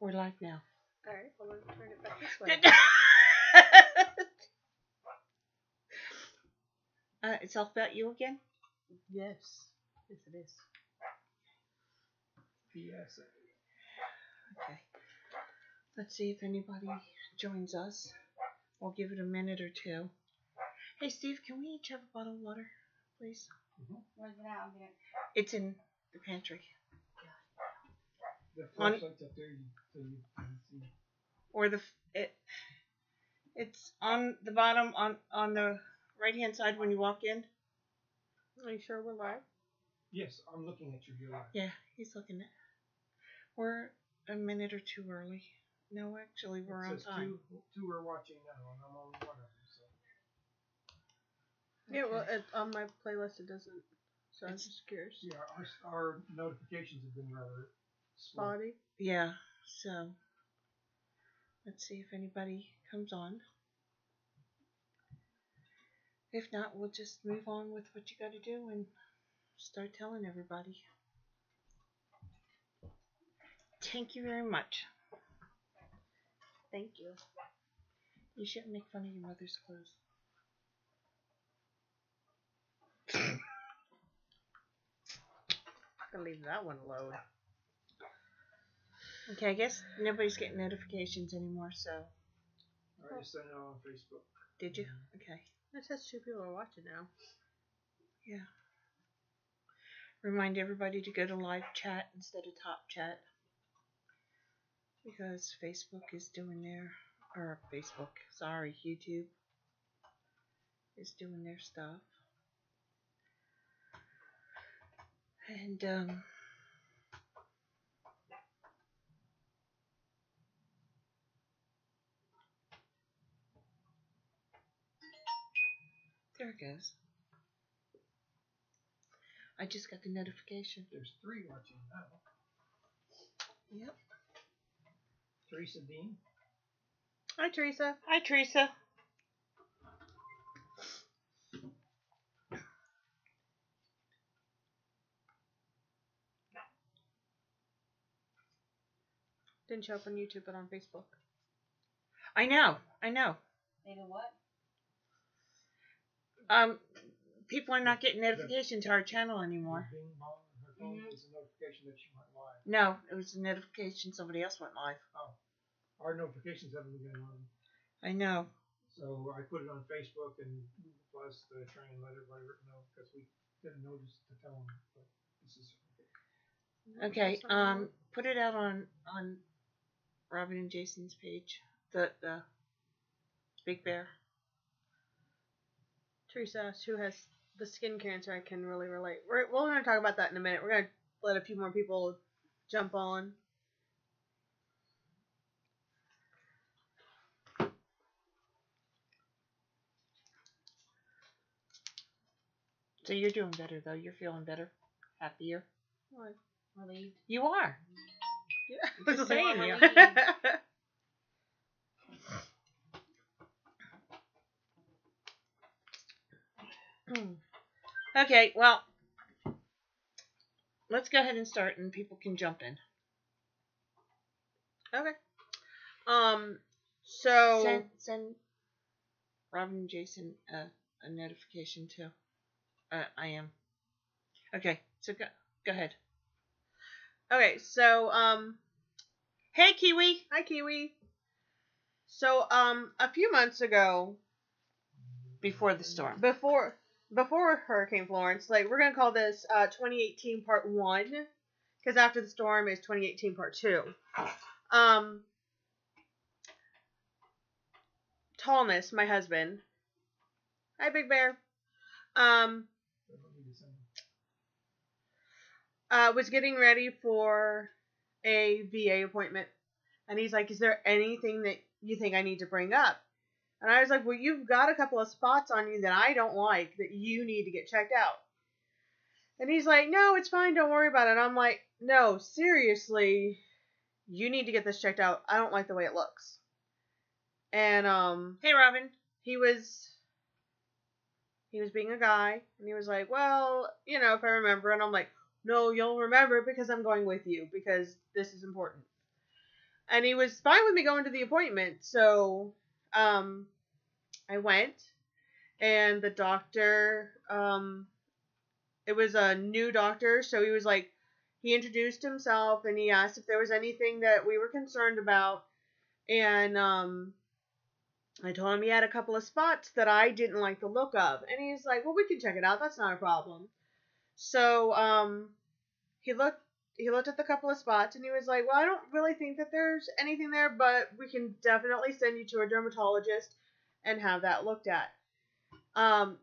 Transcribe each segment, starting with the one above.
We're live now. Alright, well, let's turn it back this way. It's all about you again? Yes. Yes, it is. Yes. Okay. Let's see if anybody joins us. We'll give it a minute or two. Hey, Steve, can we each have a bottle of water, please? Mm-hmm. Where's it at? It's in the pantry. The flashlight's up there. So you can see. Or it's on the bottom on the right-hand side when you walk in. Are you sure we're live? Yes, I'm looking at you. You're live. Yeah, he's looking at. We're a minute or two early. No, actually, we're on time. Two are watching now, and I'm only one of them. So. Yeah, well, on my playlist it doesn't. So I'm just curious. Yeah, our notifications have been rather spotty. Yeah, so let's see if anybody comes on. If not, we'll just move on with what you got to do and start telling everybody. Thank you very much. Thank you. You shouldn't make fun of your mother's clothes. I'm gonna leave that one alone. Okay, I guess nobody's getting notifications anymore, so. I just sent it on Facebook. Did you? Okay. It says 2 people are watching now. Yeah. Remind everybody to go to live chat instead of top chat. Because Facebook is doing YouTube is doing their stuff. And, there it goes. I just got the notification. There's 3 watching now. Yep. Teresa Dean. Hi, Teresa. Hi, Teresa. Didn't show up on YouTube, but on Facebook. I know. Maybe what? People are not getting notifications to our channel anymore. Bing bong. Her phone was a notification that she went live. No, it was a notification somebody else went live. Oh. Our notifications haven't been going on. I know. So I put it on Facebook and Plus to try and let everybody know because we didn't notice to tell them. But this is okay. Put it out on Robin and Jason's page. The Big Bear. Teresa, who has the skin cancer, I can really relate. We're going to talk about that in a minute. We're going to let a few more people jump on. So you're doing better, though. You're feeling better. Happier. What? Relieved. You are. Yeah. I'm just saying you. Okay, well, let's go ahead and start, and people can jump in. Okay. So send Robin and Jason a notification too. I am. Okay, so go ahead. Okay, so hey Kiwi. Hi Kiwi. So a few months ago, before the storm, before Hurricane Florence, like we're gonna call this 2018 Part 1, because after the storm is 2018 Part 2. Tallness, my husband. Hi, Big Bear. Was getting ready for a VA appointment, and he's like, "Is there anything that you think I need to bring up?" And I was like, "Well, you've got a couple of spots on you that I don't like that you need to get checked out." And he's like, "No, it's fine. Don't worry about it." I'm like, "No, seriously, you need to get this checked out. I don't like the way it looks." And hey Robin, he was being a guy, and he was like, "Well, if I remember." And I'm like, no, you'll remember because I'm going with you because this is important. And he was fine with me going to the appointment. So, I went, and the doctor, it was a new doctor, so he was like, he introduced himself, and he asked if there was anything that we were concerned about, and, I told him he had a couple of spots that I didn't like the look of, and he's like, well, we can check it out, that's not a problem. So, he looked at the couple of spots, and he was like, well, I don't really think that there's anything there, but we can definitely send you to a dermatologist and have that looked at.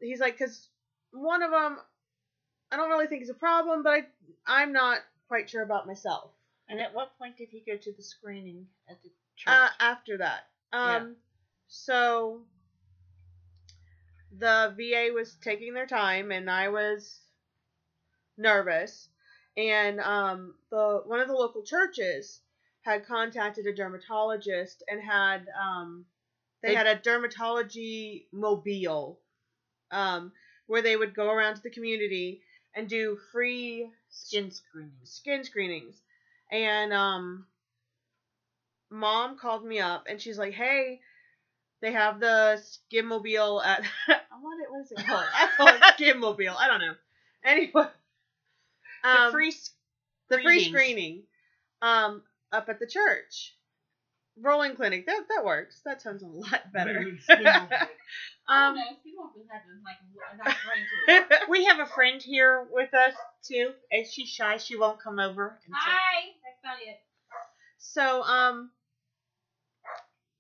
He's like, because one of them, I don't really think is a problem, but I'm not quite sure about myself. And at what point did he go to the screening at the church? After that. Yeah. So the VA was taking their time, and I was nervous. And one of the local churches had contacted a dermatologist and had they had a dermatology mobile where they would go around to the community and do free Skin screenings. And Mom called me up, and she's like, hey, they have the skin mobile at what is it called? I call it skin mobile. I don't know. Anyway, The free screening up at the church. Rolling clinic. That works. That sounds a lot better. I don't know. People have like a nice ring to it. We have a friend here with us too, and she's shy. She won't come over. And Hi. That's not it. So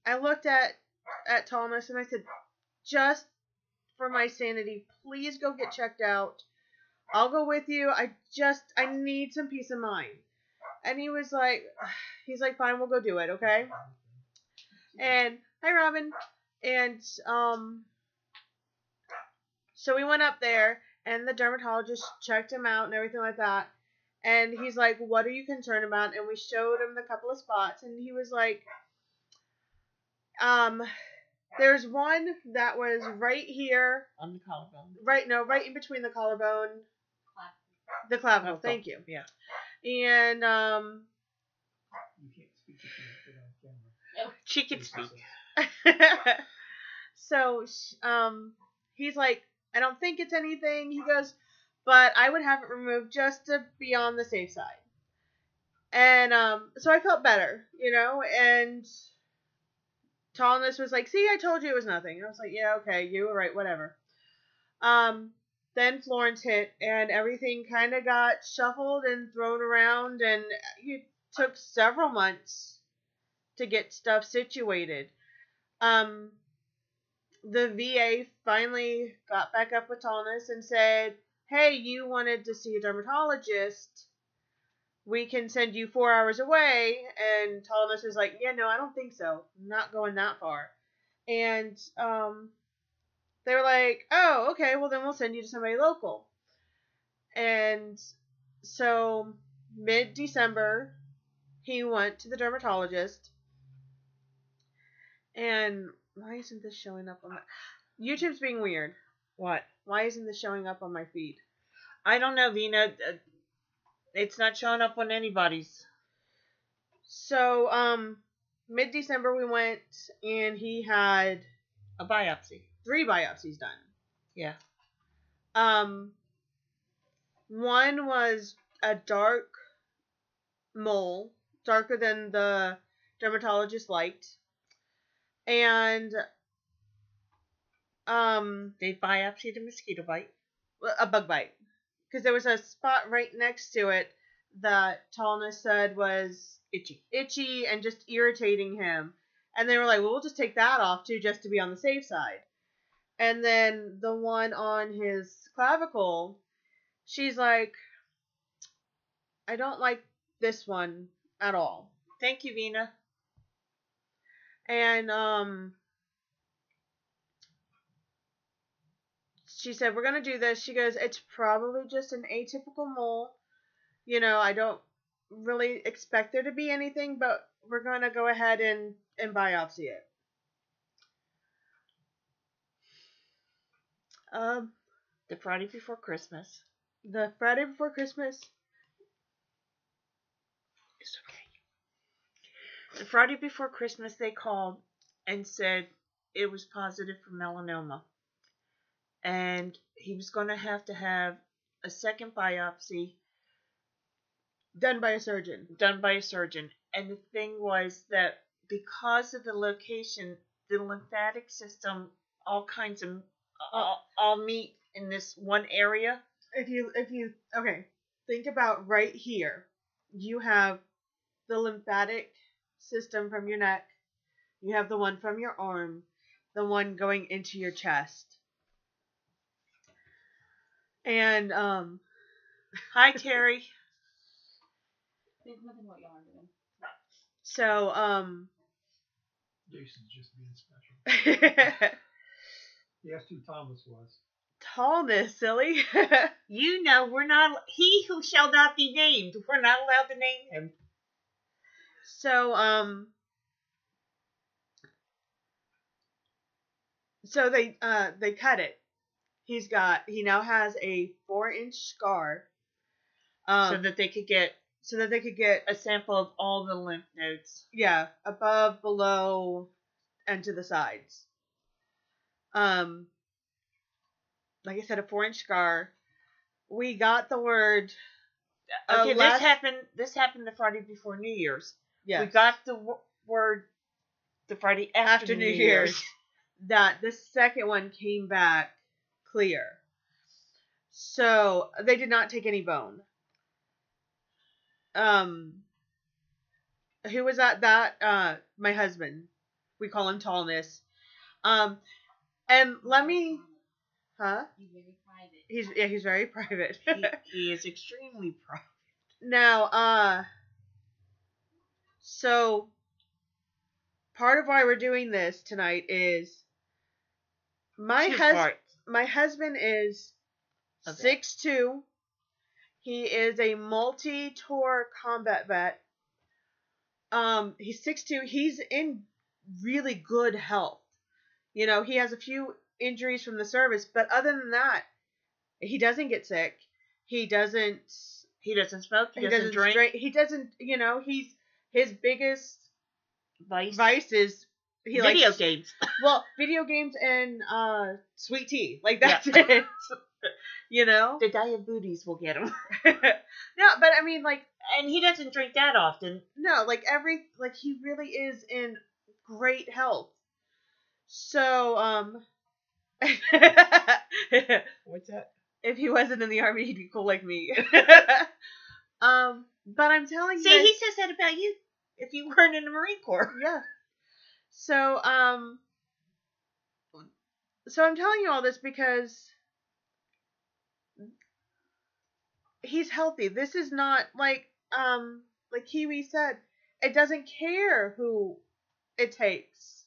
I looked at Thomas and I said, just for my sanity, please go get checked out. I'll go with you. I need some peace of mind. And he's like, fine, we'll go do it, okay? And hi, Robin. And so we went up there, and the dermatologist checked him out and everything like that. And he's like, what are you concerned about? And we showed him the couple of spots, and he was like, there's one that was right here. on the collarbone. Right in between the collarbone. The clavicle, thank you. Yeah. And, You can't speak if you put on camera. She can speak. so, he's like, I don't think it's anything. He goes, but I would have it removed just to be on the safe side. And, so I felt better, and Thomas was like, see, I told you it was nothing. And I was like, yeah, okay, you were right, whatever. Then Florence hit, and everything kind of got shuffled and thrown around, and it took several months to get stuff situated. The VA finally got back up with Thomas and said, hey, you wanted to see a dermatologist. We can send you 4 hours away. And Thomas was like, yeah, no, I don't think so. I'm not going that far. And they were like, oh, okay, well, then we'll send you to somebody local. And so mid-December, he went to the dermatologist. And why isn't this showing up on my... YouTube's being weird. What? Why isn't this showing up on my feed? I don't know, Vina. It's not showing up on anybody's. So, mid-December we went, and he had A biopsy. 3 biopsies done. Yeah. One was a dark mole, darker than the dermatologist liked. And, They biopsied a mosquito bite. a bug bite. Because there was a spot right next to it that Tallness said was itchy and just irritating him. And they were like, well, we'll just take that off too, just to be on the safe side. And then the one on his clavicle, she's like, I don't like this one at all. Thank you, Vina. And, she said, we're going to do this. She goes, it's probably just an atypical mole. I don't really expect there to be anything, but we're going to go ahead and biopsy it. The Friday before Christmas. The Friday before Christmas, The Friday before Christmas, they called and said it was positive for melanoma. And he was going to have a second biopsy Done by a surgeon. And the thing was that because of the location, the lymphatic system, all kinds of, all meet in this one area. If you okay, think about right here. You have the lymphatic system from your neck. You have the one from your arm, the one going into your chest. And hi Terry. There's nothing what y'all are doing. So Jason's just being special. He asked who Thomas was. Tallness, silly. You know, we're not, he who shall not be named. We're not allowed to name him. So so they cut it. He now has a 4-inch scar. So that they could get a sample of all the lymph nodes. Yeah, above, below, and to the sides. Like I said, a 4-inch scar. We got the word. Okay, this happened the Friday before New Year's. Yes. We got the word the Friday after New Year's that the second one came back clear. So they did not take any bone. Who was that? My husband. We call him Tallness. And let me. Huh? He's very private. He's very private. he is extremely private. Now, so part of why we're doing this tonight is my husband is 6'2". He is a multi-tour combat vet. He's 6'2". He's in really good health. You know, he has a few injuries from the service, but other than that, he doesn't get sick. He doesn't smoke. He doesn't drink. He doesn't, his biggest vice is video games. Well, video games and sweet tea. Like, that's it. The diabetes will get him. No, but I mean, like, and he doesn't drink that often. No, he really is in great health. So, what's that? If he wasn't in the army, he'd be cool like me. But I'm telling you. See, he says that about you. If you weren't in the Marine Corps. Yeah. So, so I'm telling you all this because he's healthy. This is not like Kiwi said, it doesn't care who it takes,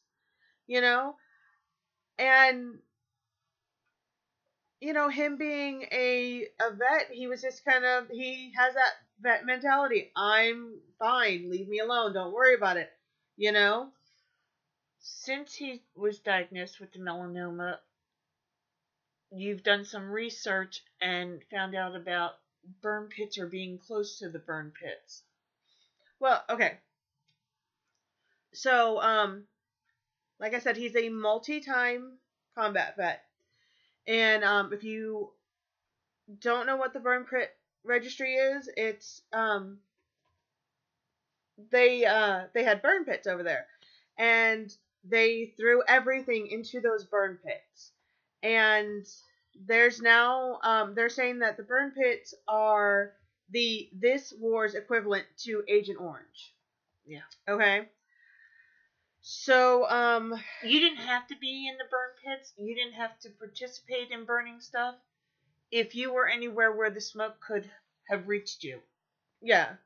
and him being a vet, he was just he has that vet mentality. I'm fine, leave me alone, don't worry about it, Since he was diagnosed with the melanoma, you've done some research and found out about burn pits or being close to the burn pits. Well, okay. So, like I said, he's a multi-time combat vet. And if you don't know what the burn pit registry is, it's they had burn pits over there, and they threw everything into those burn pits. And there's now they're saying that the burn pits are this war's equivalent to Agent Orange. Yeah. Okay. So you didn't have to be in the burn pits. You didn't have to participate in burning stuff. If you were anywhere where the smoke could have reached you. Yeah.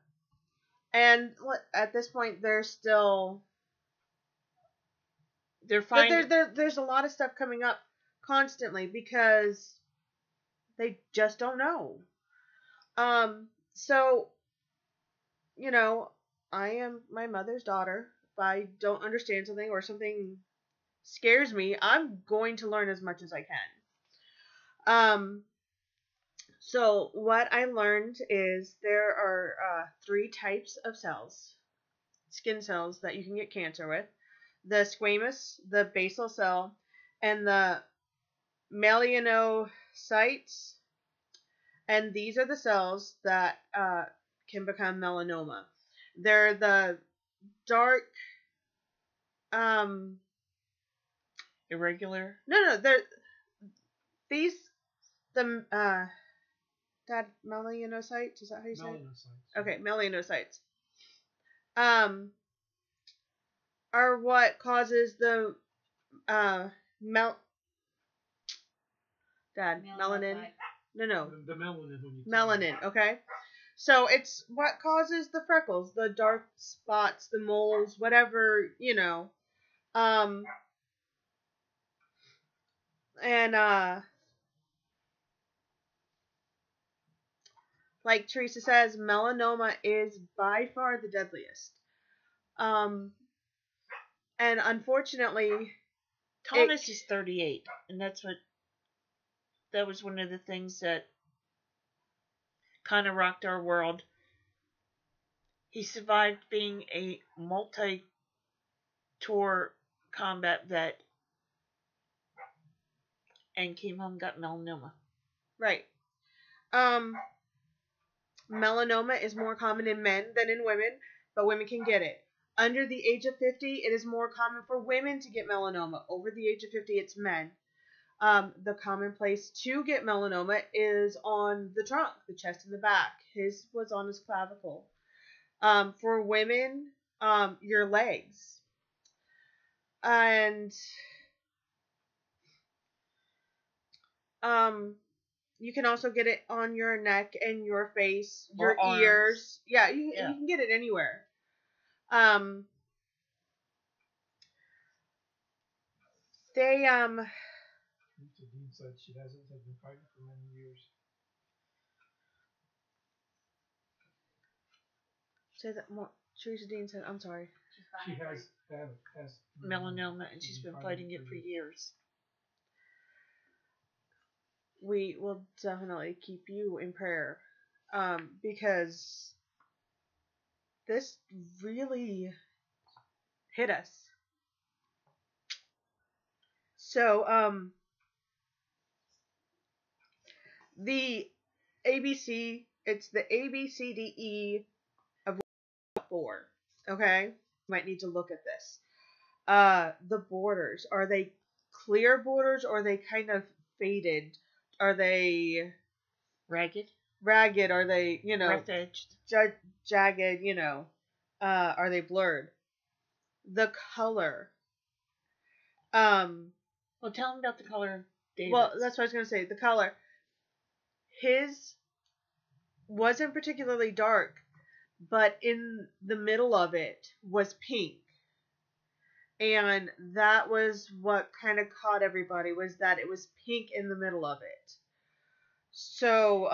And at this point, they're finding. There's a lot of stuff coming up constantly because they just don't know. So, I am my mother's daughter. If I don't understand something or something scares me, I'm going to learn as much as I can. So what I learned is there are 3 types of cells. skin cells that you can get cancer with, the squamous, the basal cell, and the melanocytes. And these are the cells that can become melanoma. They're the dark, Irregular. no, they're these, the, that melanocytes, is that how you say it? Melanocytes. Okay, melanocytes. Are what causes the, melanin. Melanocyte. No, The melanin when you melanin, okay? So it's what causes the freckles, the dark spots, the moles, whatever, and like Teresa says, melanoma is by far the deadliest. And unfortunately, Thomas is 38, and that was one of the things that kind of rocked our world. He survived being a multi-tour combat vet and came home and got melanoma. right. Melanoma is more common in men than in women, but women can get it. Under the age of 50, it is more common for women to get melanoma. Over the age of 50, it's men. The common place to get melanoma is on the trunk, the chest and the back. His was on his clavicle. For women, your legs. And you can also get it on your neck and your face, your ears. Yeah, you can get it anywhere. They Dean said she hasn't been fighting for many years. Say that more. Teresa Dean said, I'm sorry. She has Melanoma, and she's been fighting it for years. We will definitely keep you in prayer, because this really hit us. So, the ABC, it's the ABCDE of 4. Okay, you might need to look at this. The borders, are they clear borders or are they kind of faded? Are they ragged? Are they, rough edged, jagged? Are they blurred? The color. Well, tell him about the color of David's. Well, that's what I was gonna say. The color. His wasn't particularly dark, but in the middle of it was pink. And that was what kind of caught everybody, was that it was pink in the middle of it. So,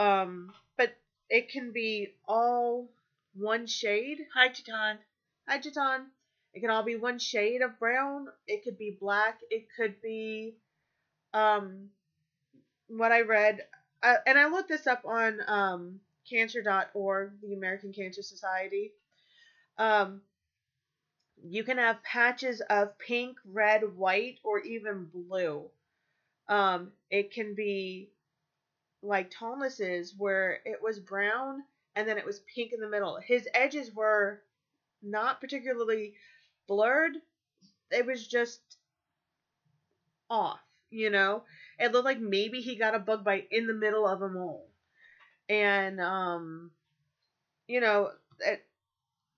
but it can be all one shade. Hi, Jaton. Hi, Jaton. It can all be one shade of brown. It could be black. It could be, what I read, and I looked this up on, cancer.org, the American Cancer Society. You can have patches of pink, red, white, or even blue. It can be like Thomas's, where it was brown and then it was pink in the middle. His edges were not particularly blurred. It was just off, It looked like maybe he got a bug bite in the middle of a mole. And,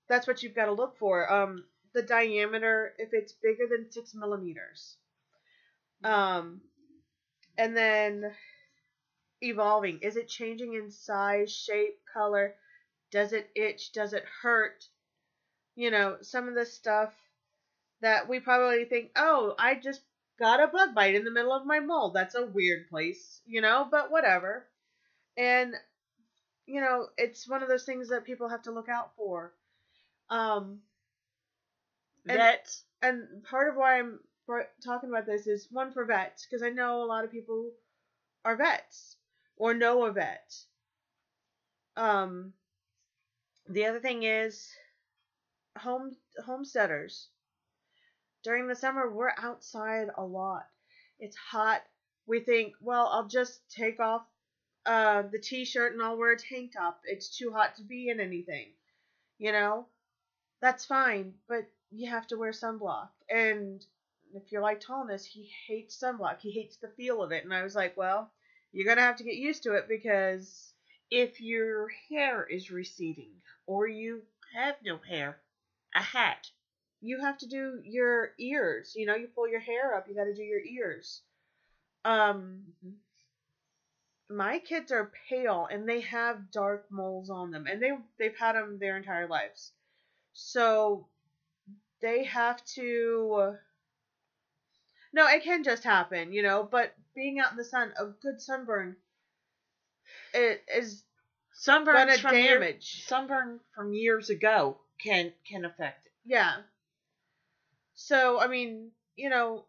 that's what you've got to look for. The diameter, if it's bigger than 6 millimeters. And then evolving. Is it changing in size, shape, color? Does it itch? Does it hurt? Some of the stuff that we probably think, oh, I just got a bug bite in the middle of my mole. That's a weird place, but whatever. And, it's one of those things that people have to look out for. Vets. And part of why I'm talking about this is, one, for vets, because I know a lot of people are vets or know a vet. The other thing is, homesteaders. During the summer, we're outside a lot. It's hot. We think, well, I'll just take off the t-shirt and I'll wear a tank top. It's too hot to be in anything. You know? That's fine, but you have to wear sunblock. And if you're like Tallness, he hates sunblock. He hates the feel of it. And I was like, well, you're going to have to get used to it because if your hair is receding or you have no hair, a hat. you have to do your ears. You know, you pull your hair up, you got to do your ears. My kids are pale and they have dark moles on them, and they've had them their entire lives. So they have to. No, it can just happen, you know. But being out in the sun, a good sunburn, it is gonna damage. Sunburn from years ago can affect it. Yeah. So I mean, you know,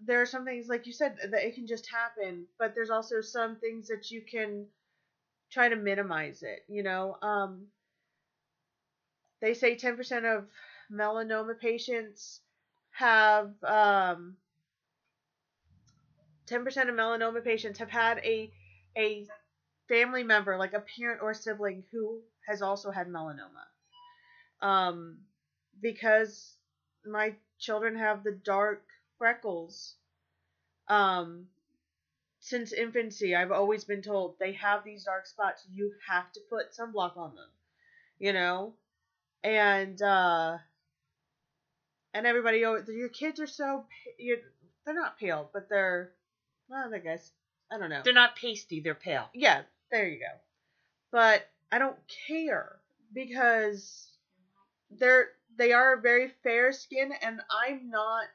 there are some things like you said that it can just happen, but there's also some things that you can try to minimize it. You know, they say 10% of melanoma patients have 10% of melanoma patients have had a family member, like a parent or sibling, who has also had melanoma. Because my children have the dark freckles. Since infancy, I've always been told they have these dark spots. You have to put sunblock on them, you know, and everybody, your kids are so, they're not pale, but they're, well, I guess, I don't know. They're not pasty, they're pale. Yeah, there you go. But I don't care because they are very fair skin, and I'm not.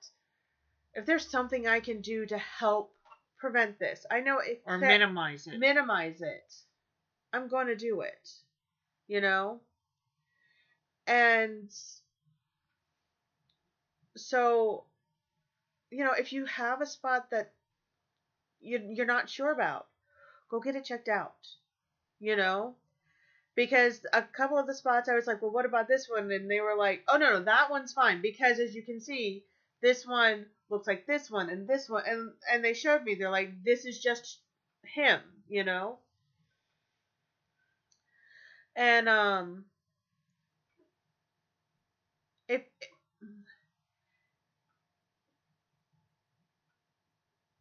If there's something I can do to help prevent this, I know it or minimize it. Minimize it. I'm going to do it. You know? And so, you know, if you have a spot that you're not sure about, go get it checked out. You know? Because a couple of the spots I was like, well, what about this one? And they were like, oh, no, that one's fine. Because as you can see, this one looks like this one and this one. And they showed me, they're like, this is just him, you know? And, if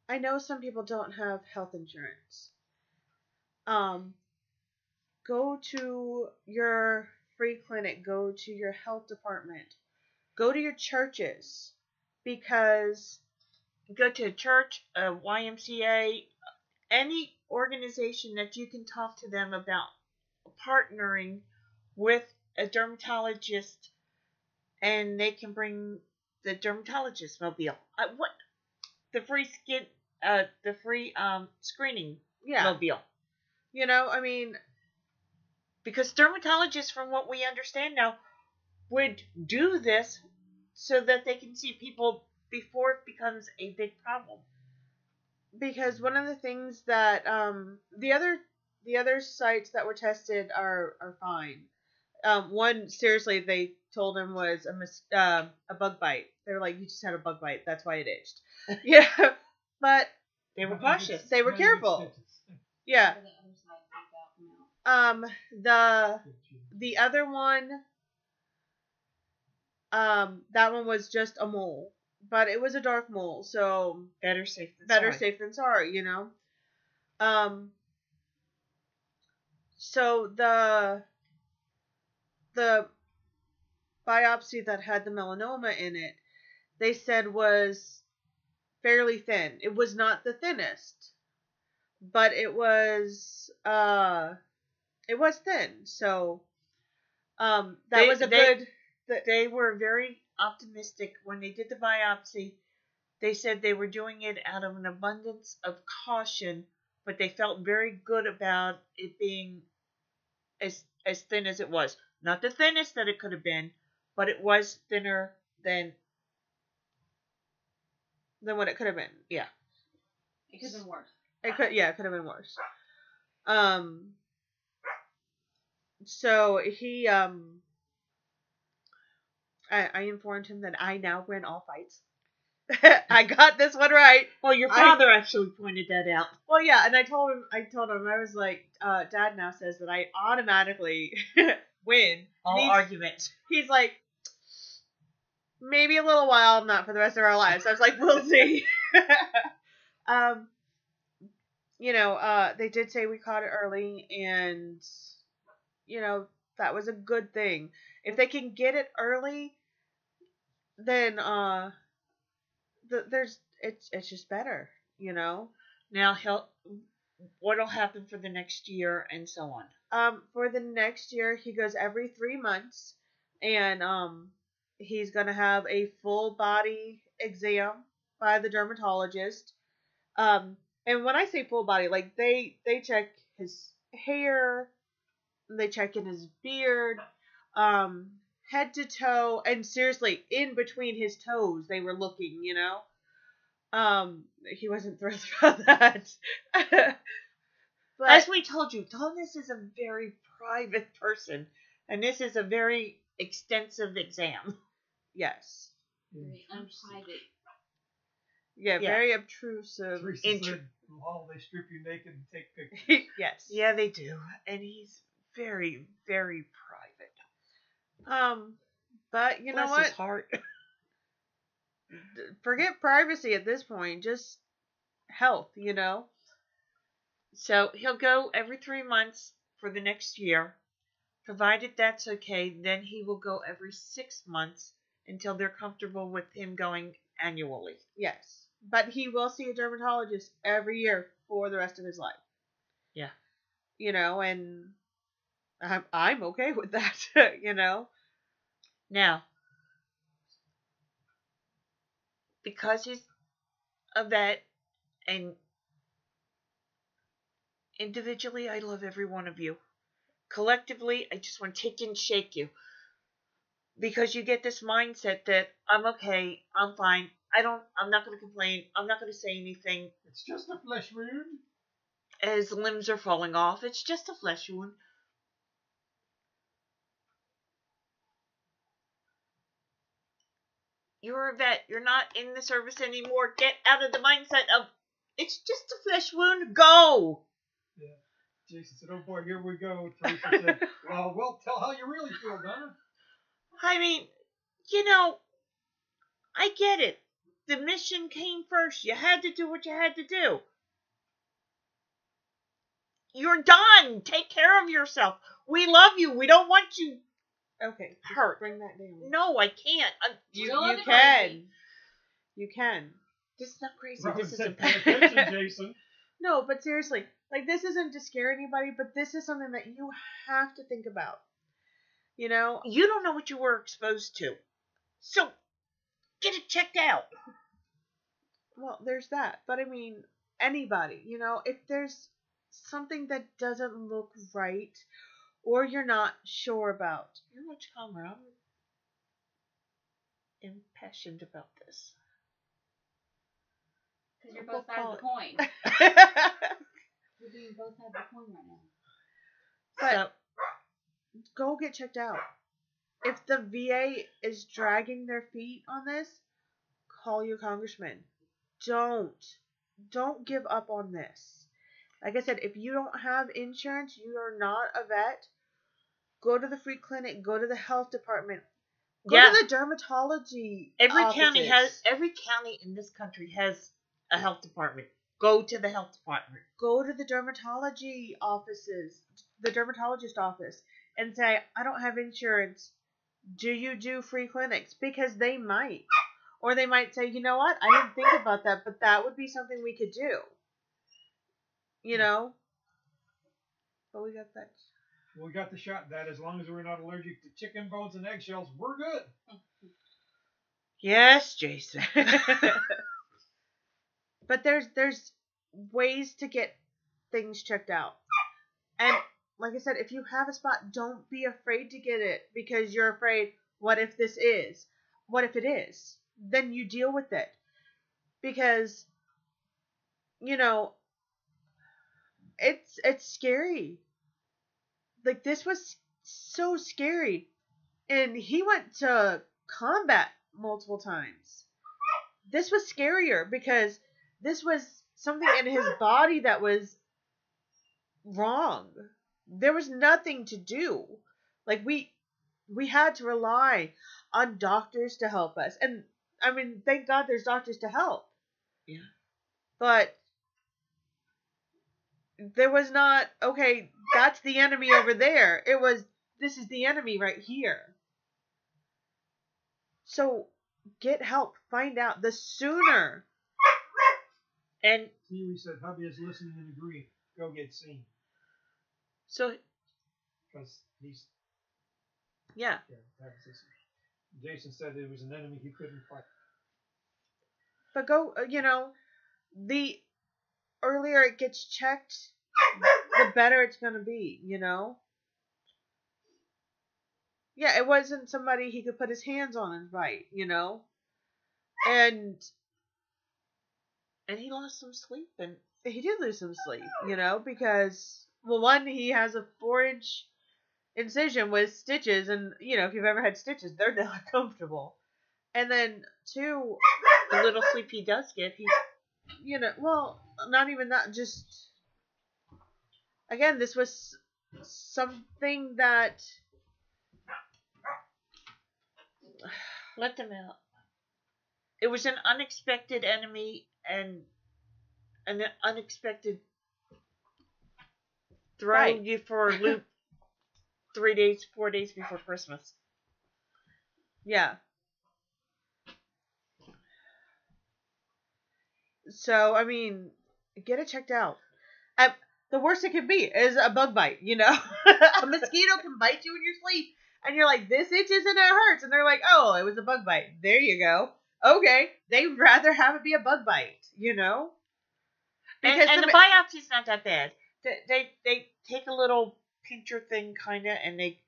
I know some people don't have health insurance. Go to your free clinic, go to your health department, go to your churches, because go to a church, a YMCA, any organization that you can talk to them about partnering with a dermatologist, and they can bring the dermatologist mobile. The free screening mobile. You know, I mean, because dermatologists, from what we understand now, would do this so that they can see people before it becomes a big problem. Because one of the things that the other sites that were tested are fine. One, seriously, they told him was a bug bite. They were like, you just had a bug bite, that's why it itched. Yeah, but they were cautious. They were careful. Yeah. The other one, that one was just a mole, but it was a dark mole, so better safe than sorry, you know. So the biopsy that had the melanoma in it, they said was fairly thin. It was not the thinnest, but it was thin. So they were very optimistic when they did the biopsy. They said they were doing it out of an abundance of caution, but they felt very good about it being as thin as it was. Not the thinnest that it could have been, but it was thinner than what it could have been. Yeah. It could have been worse. It could have been worse. So he I informed him that I now win all fights. I got this one right. Well, your father actually pointed that out. Well, yeah, and I told him, I was like, Dad now says that I automatically win All arguments. He's like, maybe a little while, not for the rest of our lives. I was like, we'll see. They did say we caught it early, and that was a good thing. If they can get it early, then it's just better, Now, what'll happen for the next year and so on? For the next year, he goes every 3 months, and he's gonna have a full body exam by the dermatologist. And when I say full body, like they check his hair, they check in his beard, head to toe, and seriously, in between his toes, they were looking, He wasn't thrilled about that. But, as we told you, Thomas is a very private person, and this is a very extensive exam. Yes. Very unprivate. Yeah, very obtrusive. Teresa said, "Oh, they strip you naked and take pictures." Yes. Yeah, they do, and he's very, very private. But you know Bless what? his heart. Forget privacy at this point. Just health, So he'll go every 3 months for the next year. Provided that's okay, then he will go every 6 months until they're comfortable with him going annually. Yes. But he will see a dermatologist every year for the rest of his life. Yeah. And I'm okay with that, Now, because he's a vet, and individually, I love every one of you. Collectively, I just want to take and shake you. Because you get this mindset that I'm okay, I'm fine, I'm not going to complain, I'm not going to say anything. It's just a flesh wound. As limbs are falling off, it's just a flesh wound. You're a vet, you're not in the service anymore. Get out of the mindset of, it's just a flesh wound, go! Yeah. Jason said, "Oh boy, here we go." Teresa said, well, tell how you really feel, Donna. I mean, I get it. The mission came first. You had to do what you had to do. You're done. Take care of yourself. We love you. We don't want you Okay. hurt. Bring that down. No, I can't. You Still can. crazy. You can. This is not crazy. Robin This is said, a "Pay attention, Jason." No, but seriously, this isn't to scare anybody, but this is something that you have to think about. You don't know what you were exposed to. So, get it checked out. Well, there's that. But I mean, anybody, if there's something that doesn't look right or you're not sure about. You're much calmer. I'm impassioned about this. Because you're both sides of the coin. You're doing both sides of the coin right now. But go get checked out. If the VA is dragging their feet on this, call your congressman. Don't give up on this. Like I said, if you don't have insurance, you are not a vet, go to the free clinic, go to the health department, go to the dermatology Every offices. every county in this country has a health department. Go to the health department. Go to the dermatology offices, the dermatologist office, and say, I don't have insurance. Do you do free clinics? Because they might. Or they might say, you know what? I didn't think about that, but that would be something we could do. But we got that. We got the shot that as long as we're not allergic to chicken bones and eggshells, we're good. Yes, Jason. But there's ways to get things checked out. And like I said, if you have a spot, don't be afraid to get it because you're afraid, what if this is? What if it is? Then you deal with it. Because, it's scary. This was so scary. And he went to combat multiple times. This was scarier because this was something in his body that was wrong. There was nothing to do. Like we had to rely on doctors to help us. And I mean, thank God there's doctors to help. Yeah. But there was not, okay, that's the enemy over there. It was, this is the enemy right here. So get help. Find out. The sooner. And Kiwi said, hubby is listening and agree. Go get seen. So, Because he's... yeah. That was his... Jason said it was an enemy he couldn't fight. But go, the earlier it gets checked, the better it's going to be, Yeah, it wasn't somebody he could put his hands on and fight, And he lost some sleep, and he did lose some sleep, because, well, one, he has a 4-inch incision with stitches, and, if you've ever had stitches, they're not comfortable. And then, 2, the little sleep he does get, well, not even that, just, again, this was something that... Let them out. It was an unexpected enemy and an unexpected throw you for a loop 4 days before Christmas. Yeah. So, I mean, get it checked out. The worst it could be is a bug bite, A mosquito can bite you in your sleep, and you're like, this itches and it hurts. And they're like, oh, it was a bug bite. There you go. Okay. They'd rather have it be a bug bite, Because and the biopsy's not that bad. They take a little pincher thing, kind of, and they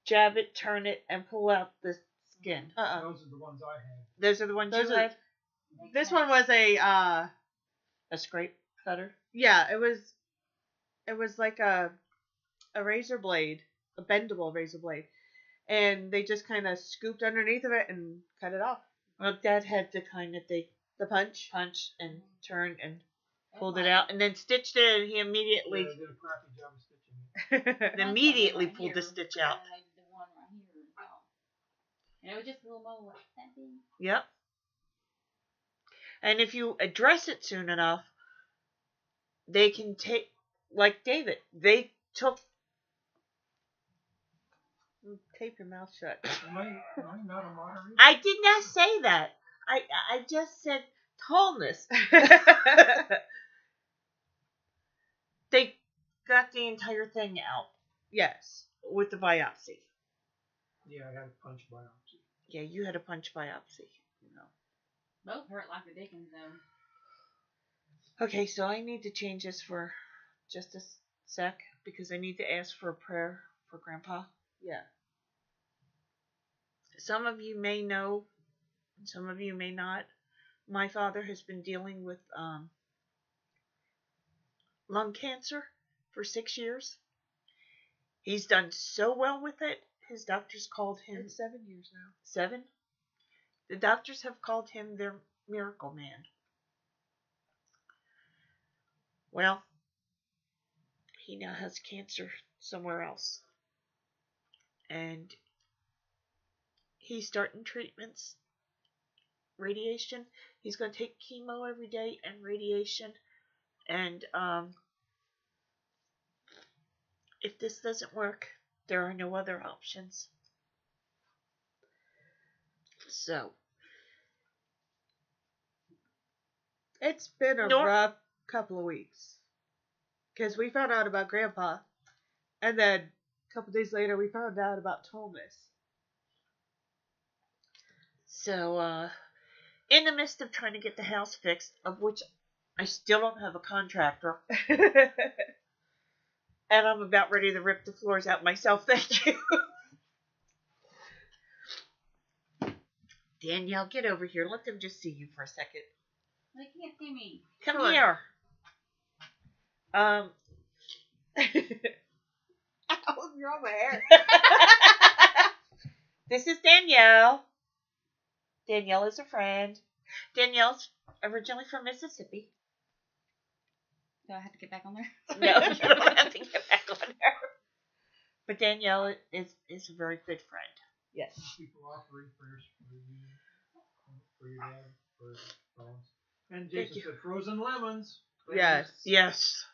jab it, turn it, and pull out the skin. Those are the ones I had. Those are the ones you had? This one was a scrape cutter? Yeah, it was like a razor blade, a bendable razor blade. And they just kind of scooped underneath of it and cut it off. Well, Dad had the kind that they punch and turned and pulled it out and then stitched it, and he immediately Yeah, I did a crappy job of stitching it. immediately pulled the stitch out. And I did the one right here as well. And it was just a little more like that big. Yep. And if you address it soon enough, they can take, like David, they took... Tape your mouth shut. Am I not a moderator? I did not say that. I just said tallness. They got the entire thing out. Yes. With the biopsy. Yeah, I had a punch biopsy. Yeah, you had a punch biopsy. Both hurt like the dickens, though. Okay, so I need to change this for just a sec, because I need to ask for a prayer for Grandpa. Yeah. Some of you may know, some of you may not. My father has been dealing with lung cancer for 6 years. He's done so well with it. His doctors called him... It's 7 years now. 7? The doctors have called him their miracle man. Well, he now has cancer somewhere else. And he's starting treatments, radiation. He's going to take chemo every day and radiation. And if this doesn't work, there are no other options. So, it's been a rough couple of weeks. Because we found out about Grandpa. And then a couple days later, we found out about Thomas. So, in the midst of trying to get the house fixed, of which I still don't have a contractor, and I'm about ready to rip the floors out myself, thank you. Danielle, get over here. Let them just see you for a second. They can't see me. Come here. Ow, you're on my hair. This is Danielle. Danielle is a friend. Danielle's originally from Mississippi. Do I have to get back on there? No, you don't have to get back on her. But Danielle is a very good friend. Yes. People offering prayers for you, for your dad, for Collins. And Thank Jason you. said frozen lemons. Yes. Yes.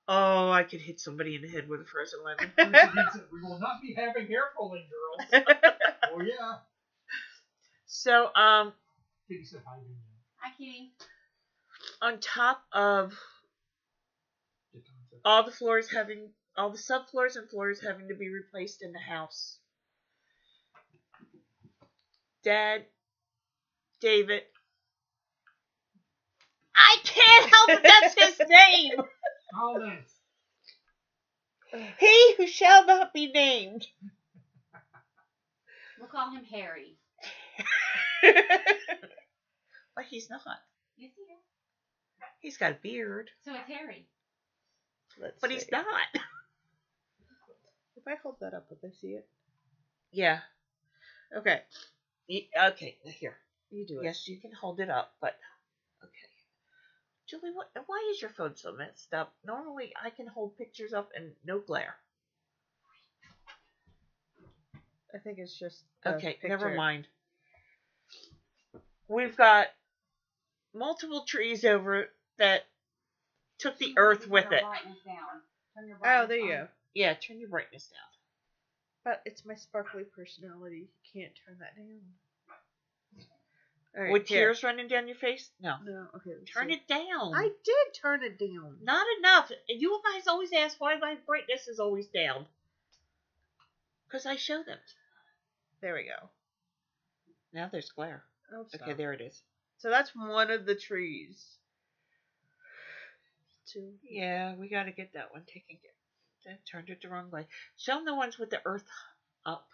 Oh, I could hit somebody in the head with a frozen lemon. We will not be having hair pulling, girls. Oh yeah. So, Kitty said hi, Danielle. Hi, Kitty. on top of all the subfloors and floors having to be replaced in the house, Dad, David, I can't help it, that's his name. Oh, nice. He who shall not be named. We'll call him Harry. But he's not. Yes, he is. He's got a beard. So it's Harry. But he's not. If I hold that up, would they see it? Yeah. Okay. Okay, here. You do it. Yes, you can hold it up, but okay. Julie, why is your phone so messed up? Normally, I can hold pictures up and no glare. I think it's just the Okay, picture. never mind. We've got multiple trees over that took the earth with Turn your it. brightness down. Turn your Oh, brightness there you on. go. Yeah, turn your brightness down. But it's my sparkly personality. You can't turn that down. All right, With here. tears running down your face? No. No, okay. let's Turn see. it down. I did turn it down. Not enough. You guys always ask why my brightness is always down. Because I show them. There we go. Now there's glare. Oh, stop. Okay, there it is. So that's one of the trees. Two. Yeah, we got to get that one taken care of. I turned it the wrong way. Show them the ones with the earth up.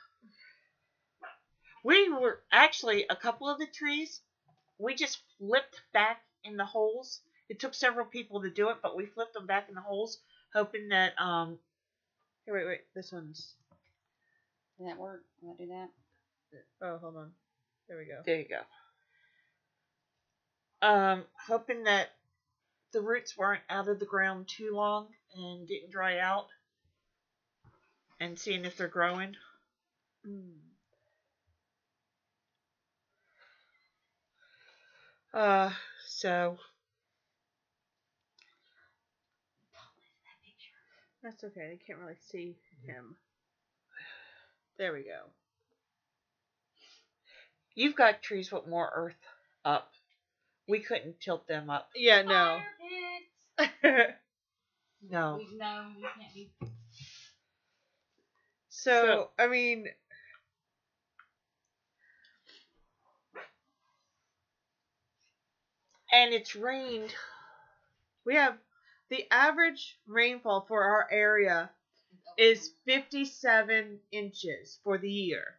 We were actually, a couple of the trees, we just flipped back in the holes. It took several people to do it, but we flipped them back in the holes, hoping that, Here, wait. This one's. Did that work? Will I do that? Oh, hold on. There we go. there you go. Hoping that the roots weren't out of the ground too long and didn't dry out. And seeing if they're growing. So That's okay. They can't really see him. There we go. you've got trees with more earth up. We couldn't tilt them up. Yeah, no. Fire pits. No. We can't be. So, I mean, And it's rained. we have the average rainfall for our area is 57 inches for the year.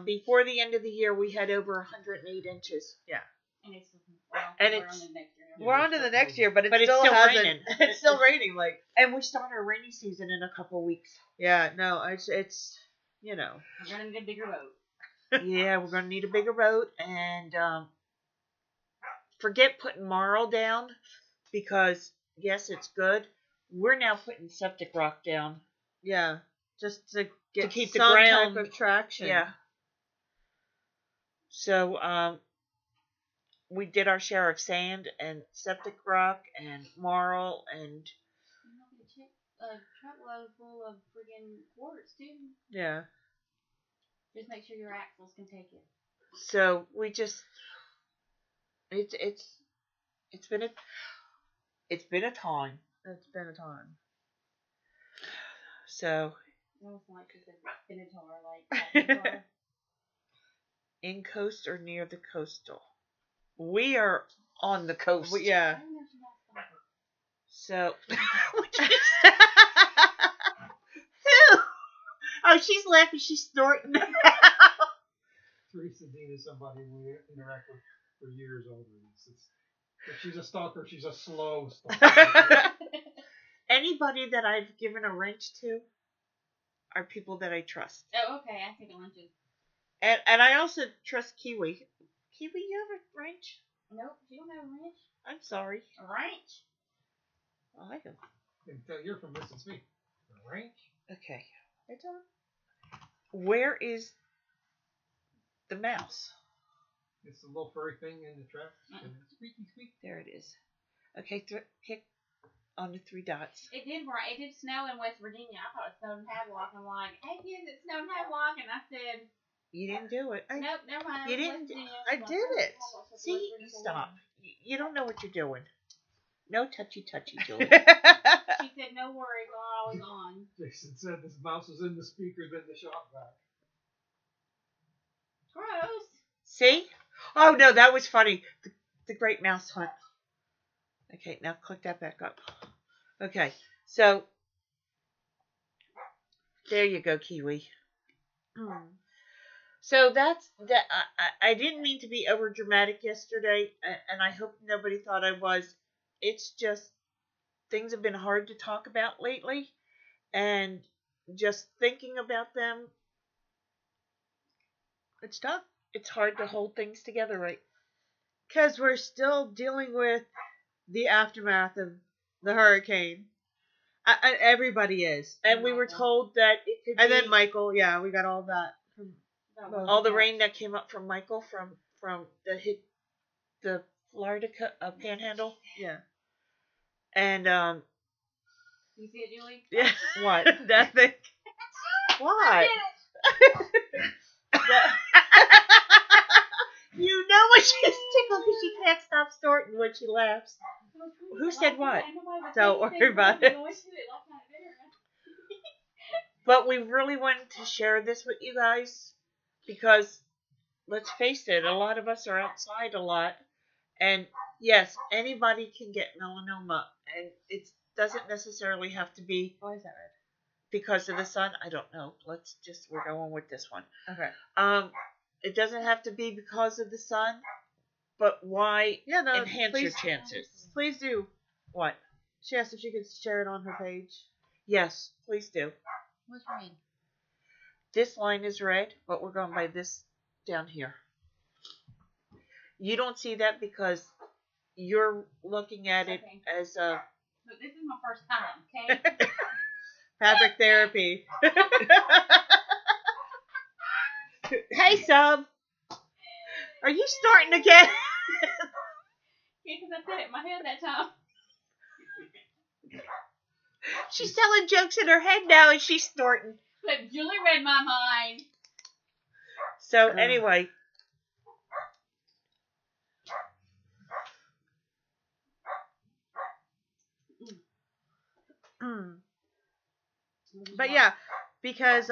Before the end of the year, we had over 108 inches. And it's And we're it's- on the next year. We're on to the next year, but it But it's still still hasn't. raining. It's still raining. Like, And we start our rainy season in a couple weeks. yeah, no, it's you know. We're gonna need a bigger boat. Yeah, we're going to need a bigger boat. And forget putting marl down because, yes, it's good. We're now putting septic rock down. Yeah, just to get keep the some ground- type of traction. Yeah. So, we did our share of sand and septic rock and marl and A truckload full of friggin' quartz too. Yeah. Just make sure your axles can take it. so we just it's been a time. It's been a time. So It almost like it's a Spinator, like in coast or near the coastal. We are on the coast. Yeah. I don't know if you got So oh, she's laughing, she's snorting. Teresa Dean is somebody we interact with for years over. If she's a stalker, she's a slow stalker. Anybody that I've given a wrench to, are people that I trust. Oh, okay. I take the lunches. And I also trust Kiwi. Kiwi, you have a wrench? Nope. You don't have a wrench. I'm sorry. A wrench? I don't. I can tell you're from Mississippi. The ranch? Okay. Where is the mouse? It's the little furry thing in the trap. Squeaky, squeak. There it is. Okay, pick on the 3 dots. It did snow in West Virginia. I thought it snowed in Havelock. I'm like, hey kids, it snowed in Havelock, and I said, You didn't do it. nope, never mind. You West didn't. Virginia. I did it. See, you stop. You don't know what you're doing. No touchy, Julie. She said, no worries, I'm always on. Jason said this mouse was in the speaker, then the shop vac. Gross. See? Oh no, that was funny. The Great Mouse Hunt. Okay, now click that back up. Okay, so there you go, Kiwi. So that's that. I didn't mean to be over dramatic yesterday, and I hope nobody thought I was. It's just things have been hard to talk about lately, and just thinking about them, it's tough. It's hard to hold things together, right? Because we're still dealing with the aftermath of the hurricane. Everybody is. And we were told that it could And be then Michael, yeah, we got all that. all the rain that came up from Michael from the Florida panhandle. Yeah. And You see it, Julie? yeah, what? That thing. What? You know when she's tickled because she can't stop snorting when she laughs. Who said what? Don't worry about it. But we really wanted to share this with you guys because, let's face it, a lot of us are outside a lot. And yes, anybody can get melanoma. And it doesn't necessarily have to be Why is that red? because of the sun. I don't know. We're going with this one. Okay. It doesn't have to be because of the sun, but why Yeah, no, enhance your chances? Please do. What? She asked if she could share it on her page. Yes, please do. What's red? This line is red, but we're going by this down here. You don't see that because you're looking at it Okay. as a... Look, this is my first time, okay? Fabric therapy. Hey, Sub! Are you starting again? Yeah, because I said it in my head that time. She's telling jokes in her head now and she's snorting. But Julie read my mind. So, anyway... But yeah, because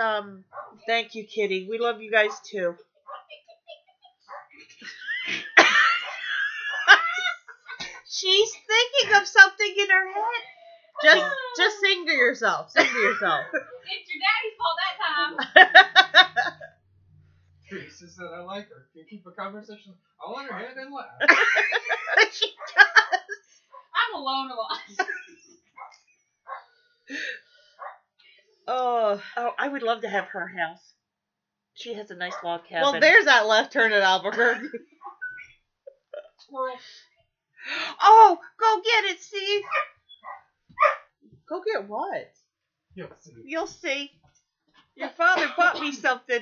Thank you, Kitty. We love you guys too. She's thinking of something in her head. just sing to yourself. Sing to yourself. It's your daddy's fault that time. Teresa said I like her. Can you keep a conversation on her head and laugh? She does. I'm alone a lot. Oh, I would love to have her house. She has a nice log cabin. Well, there's that left turn at Albuquerque. Squirrel. Oh, go get it, Steve. Go get what? You'll see. You'll see. Your father bought me something,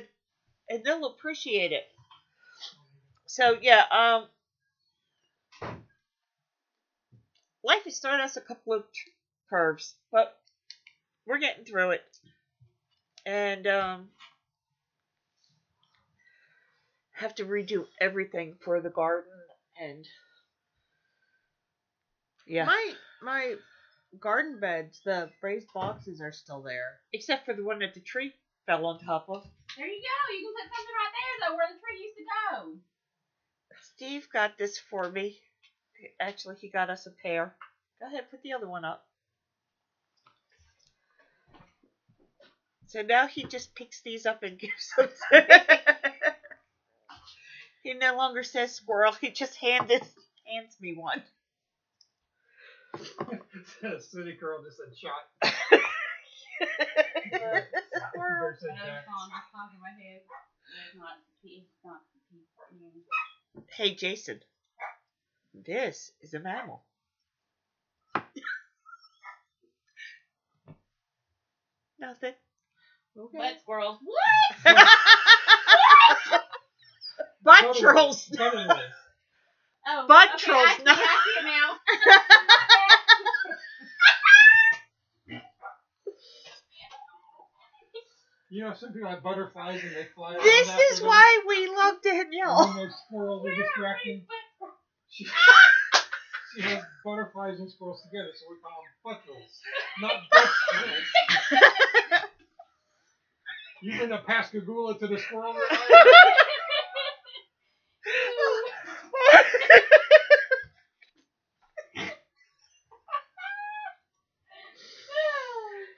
and they'll appreciate it. So yeah, life has thrown us a couple of curves, but we're getting through it. And have to redo everything for the garden, and yeah. My garden beds, the raised boxes are still there. Except for the one that the tree fell on top of. There you go. You can put something right there, though, where the tree used to go. Steve got this for me. Actually, he got us a pair. Go ahead, put the other one up. So now he just picks these up and gives them to me. He no longer says squirrel. He just hands me one. City girl just said shot. Bear said I know Jack. it's on the top of my head. It's not. Hey, Jason. This is a mammal. Nothing. Okay. Butt squirrels. What? Butt trolls. Butterworth. Oh, Butt okay, trolls, I see, no. I see it now. You know, some people have butterflies and they fly around This after is them. why we love And Danielle. then there's squirrels are distracting. She has butterflies and squirrels together, so we call them butt trolls, not butt squirrels. You bring a Pascagoula to the squirrel room?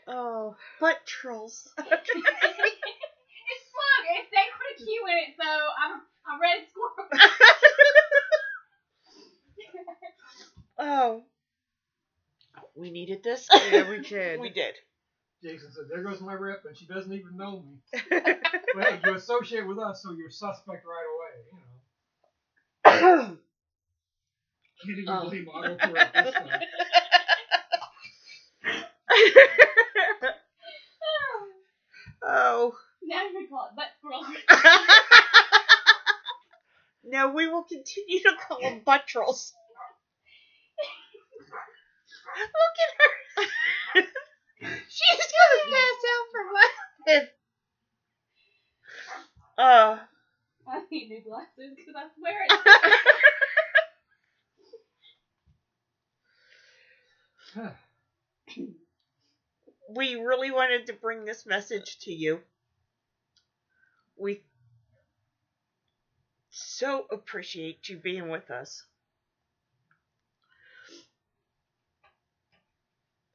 Oh, butt trolls. It's fun. It's they put a Q in it, so I'm red squirrel. Oh. We needed this? Yeah, we did. We did. Jason said, "There goes my rep, and she doesn't even know me." Well, hey, you associate with us, so you're suspect right away. You know. Can't even believe autocorrect this time. Oh. Now we call it butt squirrel. No, we will continue to call them butt trolls. Look at her. She's gonna pass out from laughing. I need new glasses because I swear it's. We really wanted to bring this message to you. We so appreciate you being with us.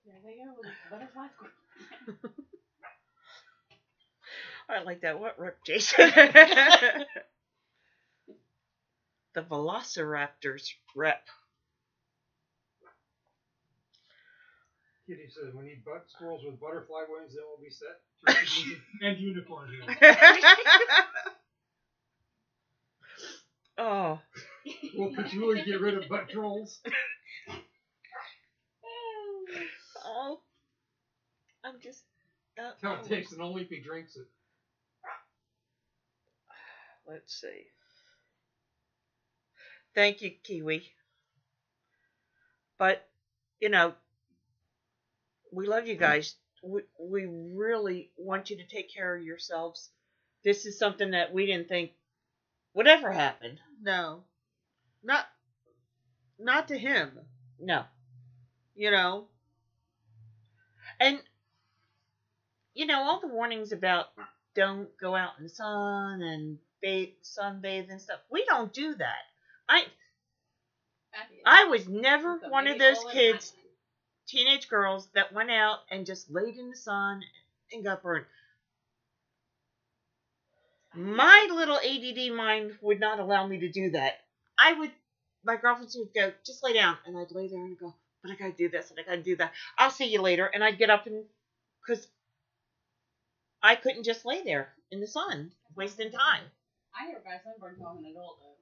There they go with the butterfly squirrel. I like that. What rep, Jason? The Velociraptors rep. Kitty says, "We need butt squirrels with butterfly wings, then we'll be set." And unicorn wings. Oh. We'll patchouli get rid of butt trolls. Oh. I'm just. That's how it tastes, and only if he drinks it. Let's see. Thank you, Kiwi. But, you know, we love you guys. We really want you to take care of yourselves. This is something that we didn't think would ever happen. No. Not to him. No. You know? And, you know, all the warnings about don't go out in the sun and sunbathe and stuff, we don't do that. I was never So one of maybe those all in kids, my- teenage girls, that went out and just laid in the sun and got burned. My little ADD mind would not allow me to do that. My girlfriends would go, just lay down. And I'd lay there and go, but I gotta do this and I gotta do that. I'll see you later. And I'd get up because I couldn't just lay there in the sun, wasting time. I never got sunburned until I'm an adult, though.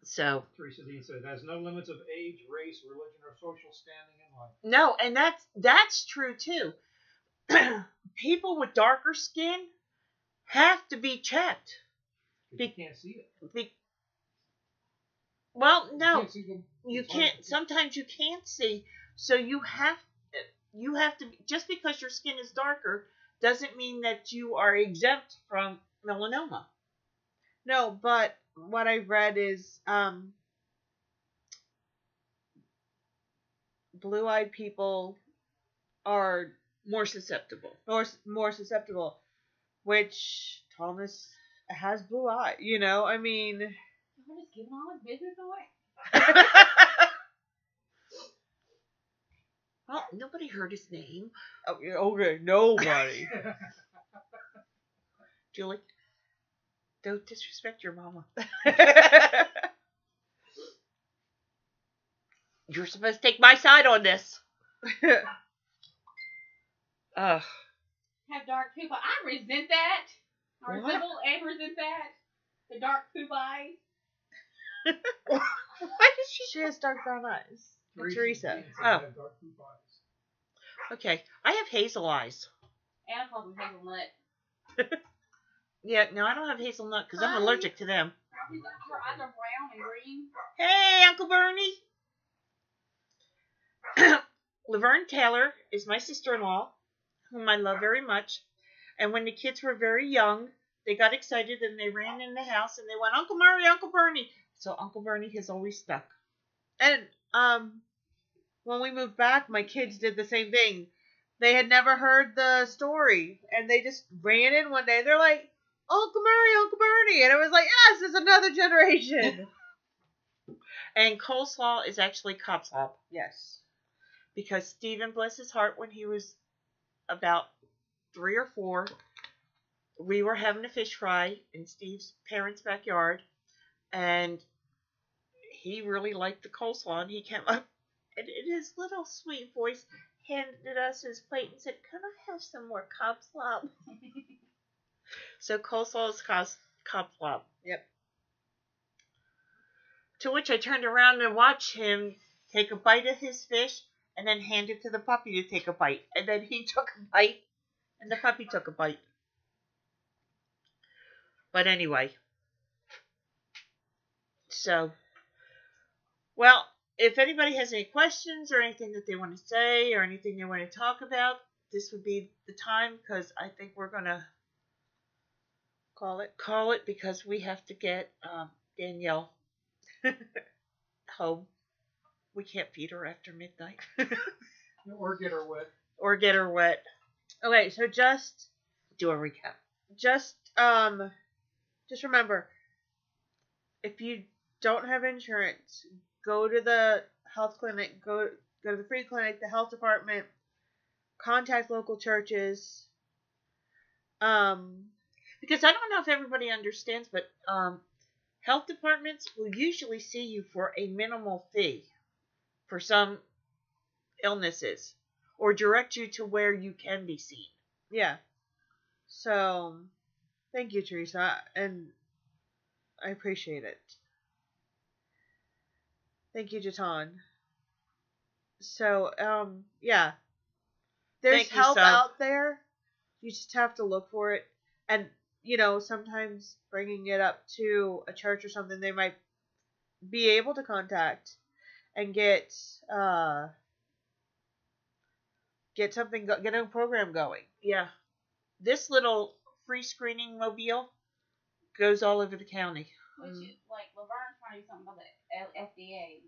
So, Teresa Dean said, "There's no limits of age, race, religion, or social standing in life." no, and that's true too. People with darker skin have to be checked. You can't see it. Well, You no, can't see them. you can't. Sometimes you can't see, so you have to. Just because your skin is darker doesn't mean that you are exempt from melanoma. No, but what I read is blue-eyed people are More susceptible. more susceptible, which Thomas has blue eye. You know, I mean, We're just giving all his business away. Well, nobody heard his name. oh, yeah, okay, nobody. Julie, don't disrespect your mama. You're supposed to take my side on this. Ugh. Have dark poop eyes. I resent that. Our What? Sybil and resent that. The dark poop eyes. Why does She has dark brown eyes. Teresa. Jeans Oh. have dark poop eyes. Okay, I have hazel eyes. Anna calls them hazelnut. Yeah, no, I don't have hazelnut because I'm Hi. allergic to them. Her eyes are brown and green. Hey, Uncle Bernie. Laverne Taylor is my sister-in-law, whom I love very much. And when the kids were very young, they got excited and they ran in the house and they went, Uncle Murray, Uncle Bernie. So Uncle Bernie has always stuck. And when we moved back, my kids did the same thing. They had never heard the story, and they just ran in one day. They're like, Uncle Murray, Uncle Bernie. And it was like, yes, it's another generation. And coleslaw is actually copslaw. Yes. Because Stephen, bless his heart, when he was about 3 or 4, we were having a fish fry in Steve's parents' backyard, and he really liked the coleslaw, and he came up and in his little sweet voice handed us his plate and said, "Can I have some more copslaw?" So coleslaw is copslaw. Yep. To which I turned around and watched him take a bite of his fish and then hand it to the puppy to take a bite. And then he took a bite and the puppy took a bite. But anyway. So, well, if anybody has any questions or anything that they want to say or anything they want to talk about, this would be the time because I think we're going to call it because we have to get Danielle home. We can't feed her after midnight. Or get her wet. Or get her wet. Okay, so just Do a recap. just remember, if you don't have insurance, go to the health clinic, go to the free clinic, the health department, contact local churches. Because I don't know if everybody understands, but health departments will usually see you for a minimal fee for some illnesses or direct you to where you can be seen. Yeah. So, thank you, Teresa, and I appreciate it. Thank you, Jatan. So, yeah. There's Thank you, help Sub. out there. You just have to look for it. And, sometimes bringing it up to a church or something, they might be able to contact and get a program going. Yeah. This little free screening mobile goes all over the county. Which is like Laverne's trying to do something about the FDA.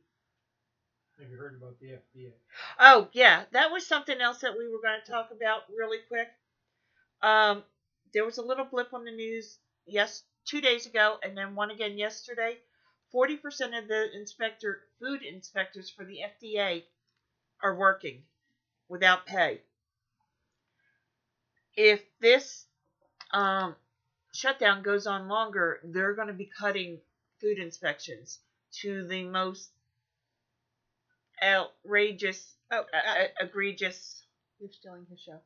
Have you heard about the FDA? Oh, yeah. That was something else that we were going to talk about really quick. There was a little blip on the news 2 days ago and then one again yesterday. 40% of the food inspectors for the FDA are working without pay. If this shutdown goes on longer, they're going to be cutting food inspections to the most outrageous, egregious. You're stealing his show.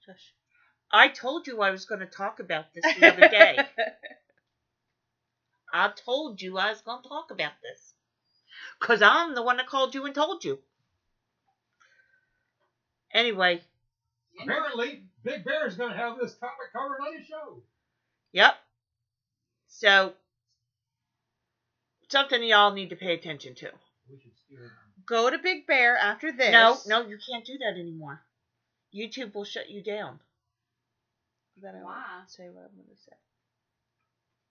Shush. I told you I was going to talk about this the other day. I told you I was going to talk about this. Because I'm the one that called you and told you. Anyway. Apparently, Big Bear is going to have this topic covered on his show. Yep. So, something y'all need to pay attention to. We should steal it. Go to Big Bear after this. No, you can't do that anymore. YouTube will shut you down. Then I Why? won't say what I'm going to say.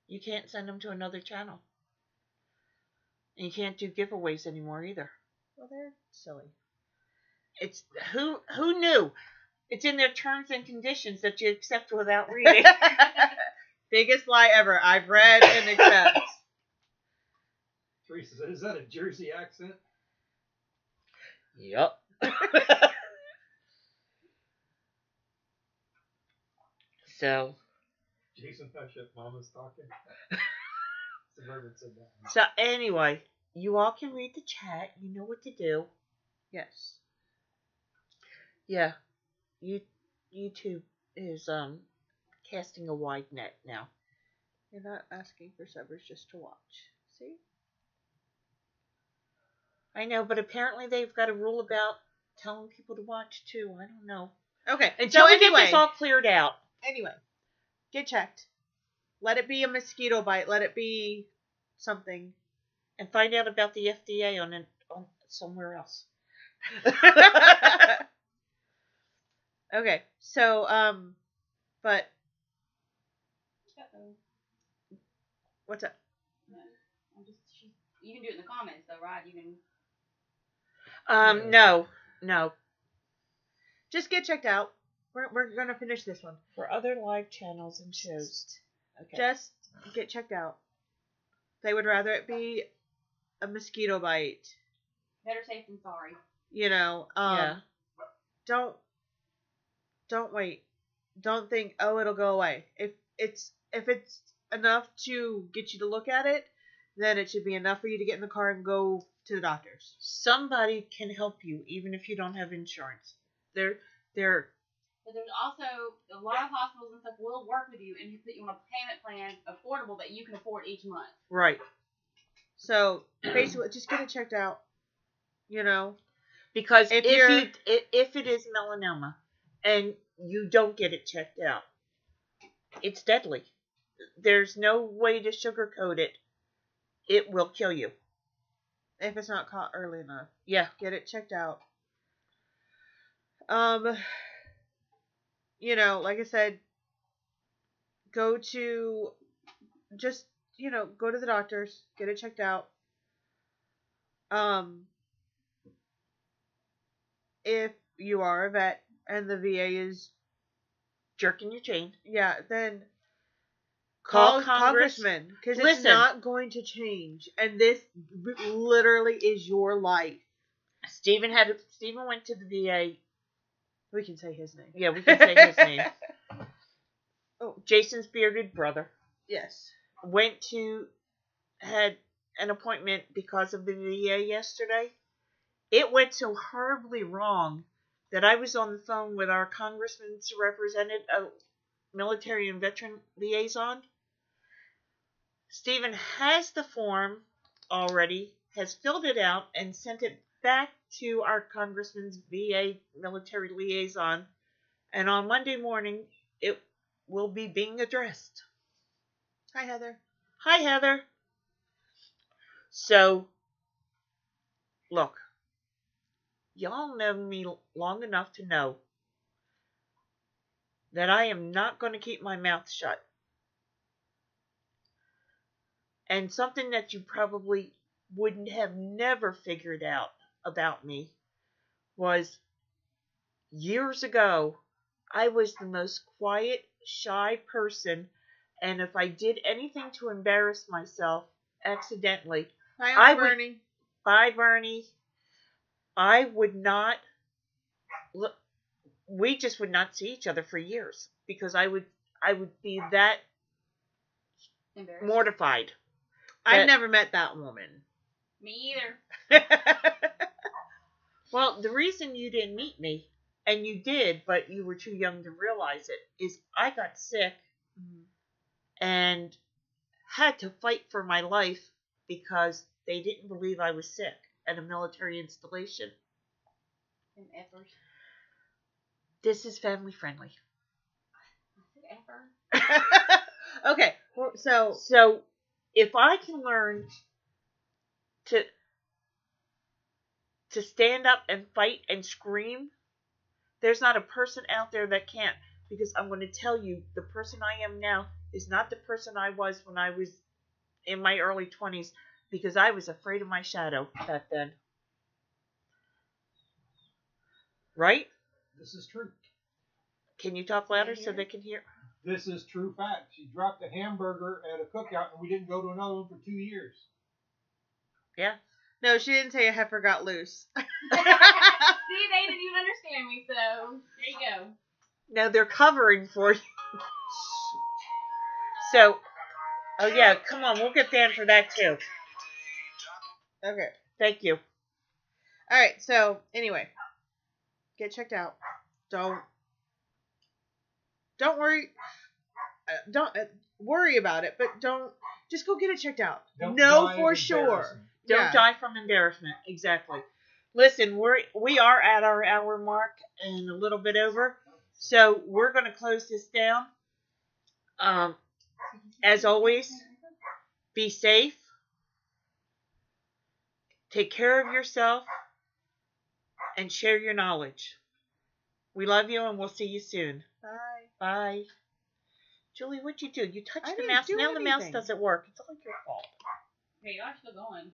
You can't send them to another channel. And you can't do giveaways anymore either. Well, they're silly. It's who knew? It's in their terms and conditions that you accept without reading. Biggest lie ever. I've read and accept. Teresa said, is that a Jersey accent? Yep. So. Jason hush if Mama's talking. Suburban said that. So anyway, you all can read the chat. You know what to do. Yes. Yeah. YouTube is casting a wide net now. You're not asking for subbers just to watch. See? I know, but apparently they've got a rule about telling people to watch too. I don't know. Okay. Until so we get anyway, this all cleared out. Anyway, get checked. Let it be a mosquito bite. Let it be something. And find out about the FDA on somewhere else. Okay. So, but Uh-oh. what's up? No, you can do it in the comments though, right? You can. No. Just get checked out. We're gonna finish this one. For other live channels and shows. Okay. Just get checked out. They would rather it be a mosquito bite. Better safe than sorry. You know. Yeah. Don't wait. Don't think, oh, it'll go away. If it's enough to get you to look at it, then it should be enough for you to get in the car and go to the doctor's. Somebody can help you, even if you don't have insurance. They're But there's also a lot of hospitals and stuff will work with you and put you on a payment plan affordable that you can afford each month. right. So basically, just get it checked out. You know, Because If if it is melanoma and you don't get it checked out, it's deadly. There's no way to sugarcoat it. It will kill you. if it's not caught early enough, Yeah. get it checked out. You know, like I said, go to go to the doctors, get it checked out. If you are a vet and the VA is, Jerking your chain. then Call call Congress. congressman, because it's Listen. not going to change, and this literally is your life. Stephen went to the VA. We can say his name. Yeah, we can say his name. Oh. Jason's bearded brother Yes. had an appointment because of the VA yesterday. It went so horribly wrong that I was on the phone with our congressman's represented a military and veteran liaison. Stephen has the form already, has filled it out, and sent it back to our congressman's VA military liaison. And on Monday morning, it will be being addressed. Hi, Heather. Hi, Heather. So, look, y'all know me long enough to know that I am not going to keep my mouth shut. And something that you probably wouldn't have never figured out about me was years ago, I was the most quiet, shy person, and if I did anything to embarrass myself accidentally, Hi, Uncle Bernie. Bye, Bernie. I would not look. We just would not see each other for years because I would be that Embarrassed. mortified. I've never met that woman. Me either. Well, the reason you didn't meet me, and you did, but you were too young to realize it, is I got sick and had to fight for my life because they didn't believe I was sick at a military installation. An effort. This is family friendly. I said effort. Okay, so So, if I can learn to stand up and fight and scream, there's not a person out there that can't. Because I'm going to tell you, the person I am now is not the person I was when I was in my early 20s, because I was afraid of my shadow back then. Right? This is true. Can you talk louder so they can hear? This is true fact. She dropped a hamburger at a cookout, and we didn't go to another one for 2 years. Yeah. no, she didn't say a heifer got loose. See, they didn't even understand me, so there you go. Now they're covering for you. So, oh yeah, come on, we'll get Dan for that too. Okay. Thank you. All right. So anyway, get checked out. Don't worry. Don't worry about it, but don't. Just go get it checked out. Don't Know die for of sure. embarrassment. Don't die from embarrassment. Exactly. Listen, we are at our hour mark and a little bit over, so we're going to close this down. As always, be safe. Take care of yourself and share your knowledge. We love you and we'll see you soon. Bye. Bye. Julie, what'd you do? You touched I the didn't mouse. do Now the mouse anything. doesn't work. It's all your fault. Hey, y'all still going.